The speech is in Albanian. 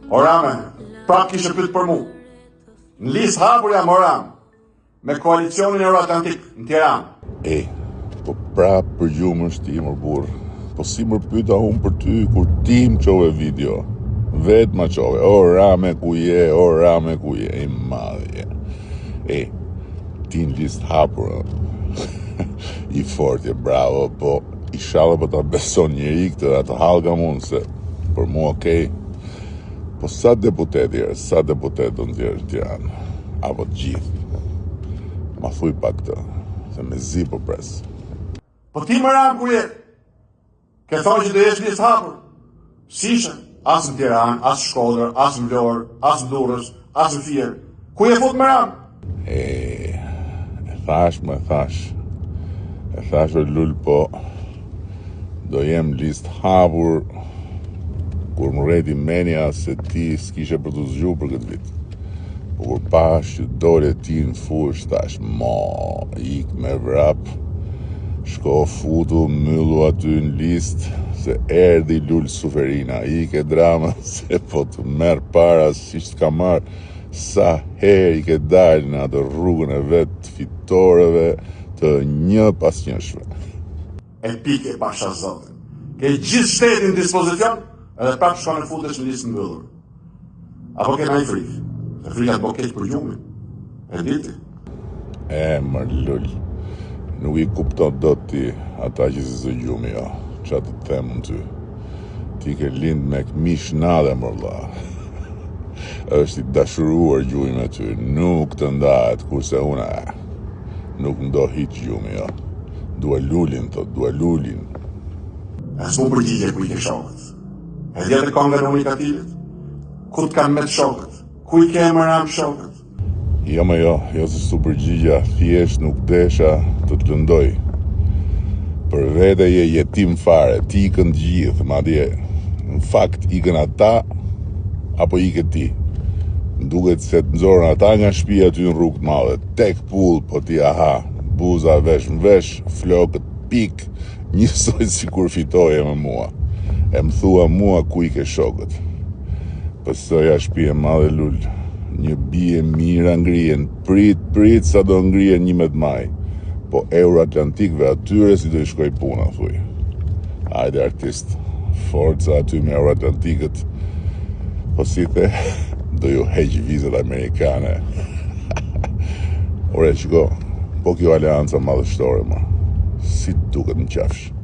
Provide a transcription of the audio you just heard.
O Rame, prap kishe pyet për mu. Në listë hapur jam o Ram, me koalicionin Euroatlantik në Tiranë. Po prap për gjumë është ti, mër burë. Po si mër pyta unë për ty, kur ti më qove video. Vetë ma qove, o Rame ku je, o Rame ku je, i madhe je. Ti në listë hapur, i fortje, bravo, po i shalë për ta beson njëri këtë dhe të halka mund, se për mu okej. Po sa deputet do në tjerë në Tiranë, apo gjithë. Ma thuj pak këtë, se me zi për pres. Po ti më Ram ku je? Ke thonë që do jesh listë hapur. Sishe, as në Tiranë, as në Shkodër, as në Vlorë, as në Durrës, as në Fier. Ku je fut më Ram? E thash o lull, po do jem listë hapur kur më rejti menja se ti s'kishe për të zgju për këtë vit. Po kur pash që dole ti në fush, thash, ik me vrap, shko futu, myllu aty në listë, se erdi lull Suferina, ke drama, se po të merë para si që t'ka marë, sa her i ke dalë në atë rrugën e vetë fitoreve të një pas njëshve. E pike pasha zotin. Ke gjithë shtetin në dispozicion, edhe prap shkon e futesh në listë mbyllur. Apo ke ndonjë frikë? Se frika të keq për gjumin. E diti? Mër lull, nuk i kupton do ti ata që si zë gjumi, jo. Qa të themun ty. Ti ke lind me këmish nade, mërla. Është i dashuruar gjumi me ty, nuk të ndahet, kurse una, nuk ndo hiq gjumi, jo. Dua lullin, thot, dua lullin. E s'mu përgjigje ku i ke shokët. E djetë kongën e unikatilit? Ku t'kan me të shokët? Ku i ke më Ram shokët? Jo se s'u përgjigja, thjesht nuk desha të të lëndoj. Për vete je jetim fare, ti ikën gjithë, madje. Në fakt ikën ata, apo ike ti. Nduket se të nxorën ata nga shtëpia ty në rrugë të madhe, tek pull, po ti aha, buza vesh më vesh, flokët pik, njësoj si kur fitoje me mua. E më thua mua ku i ke shokët. Pësoja shtëpia madhe lull, një bie mira ngrijen, prit sa do ngrijen 11 maj. Po Euroatlantikve atyre si do i shkoj puna, thuj. Ajde artist, forca aty me Euroatlantikët, po si the, do ju heq vizat amerikane. Ore, qiko, po kjo alianca madhështore, ma, si duket në qafsh.